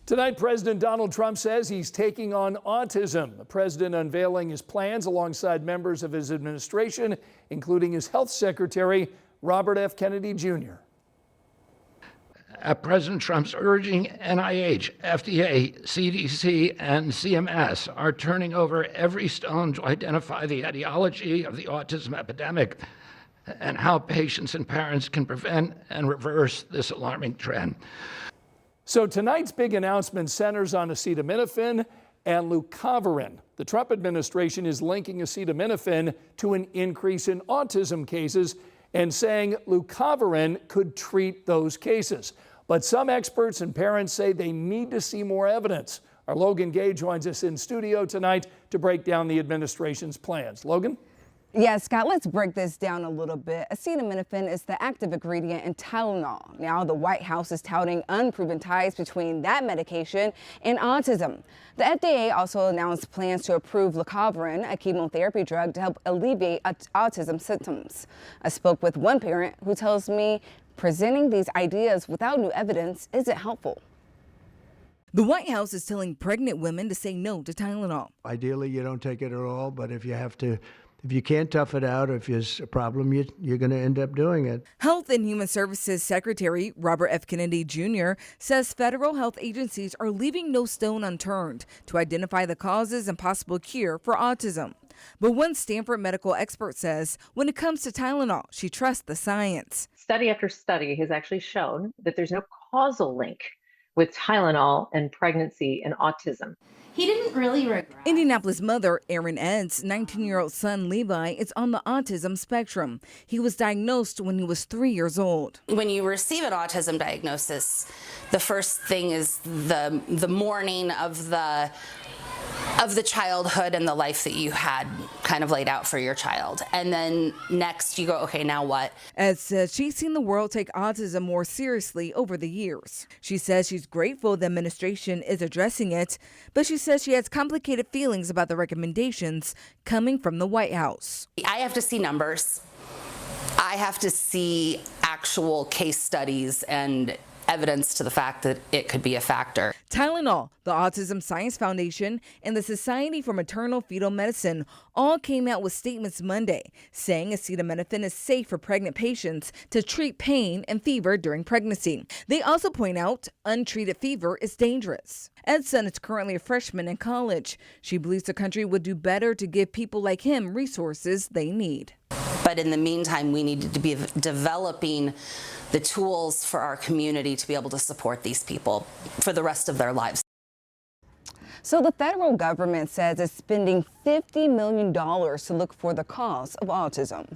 Tonight, President Donald Trump says he's taking on autism. The president unveiling his plans alongside members of his administration, including his health secretary, Robert F. Kennedy Jr. At President Trump's urging, NIH, FDA, CDC, and CMS are turning over every stone to identify the etiology of the autism epidemic and how patients and parents can prevent and reverse this alarming trend. So tonight's big announcement centers on acetaminophen and leucovorin. The Trump administration is linking acetaminophen to an increase in autism cases and saying leucovorin could treat those cases. But some experts and parents say they need to see more evidence. Our Logan Gay joins us in studio tonight to break down the administration's plans. Logan? Yeah, Scott, let's break this down a little bit. Acetaminophen is the active ingredient in Tylenol. Now, the White House is touting unproven ties between that medication and autism. The FDA also announced plans to approve leucovorin, a chemotherapy drug to help alleviate autism symptoms. I spoke with one parent who tells me presenting these ideas without new evidence isn't helpful. The White House is telling pregnant women to say no to Tylenol. Ideally, you don't take it at all, but if you can't tough it out, or if there's a problem, you're going to end up doing it. Health and Human Services Secretary Robert F. Kennedy Jr. says federal health agencies are leaving no stone unturned to identify the causes and possible cure for autism. But one Stanford medical expert says when it comes to Tylenol, she trusts the science. Study after study has actually shown that there's no causal link with Tylenol and pregnancy and autism. He didn't really regret. Indianapolis mother Erin Ed's 19-year-old son Levi is on the autism spectrum. He was diagnosed when he was 3 years old. When you receive an autism diagnosis, the first thing is the mourning of the childhood and the life that you had kind of laid out for your child. And then next you go, okay, now what? Ed says she's seen the world take autism more seriously over the years. She says she's grateful the administration is addressing it, but she says she has complicated feelings about the recommendations coming from the White House. I have to see numbers. I have to see actual case studies and evidence to the fact that it could be a factor. Tylenol, the Autism Science Foundation, and the Society for Maternal Fetal Medicine all came out with statements Monday saying acetaminophen is safe for pregnant patients to treat pain and fever during pregnancy. They also point out untreated fever is dangerous. Ed's son is currently a freshman in college. She believes the country would do better to give people like him resources they need. But in the meantime, we need to be developing the tools for our community to be able to support these people for the rest of their lives. So the federal government says it's spending $50 million to look for the cause of autism.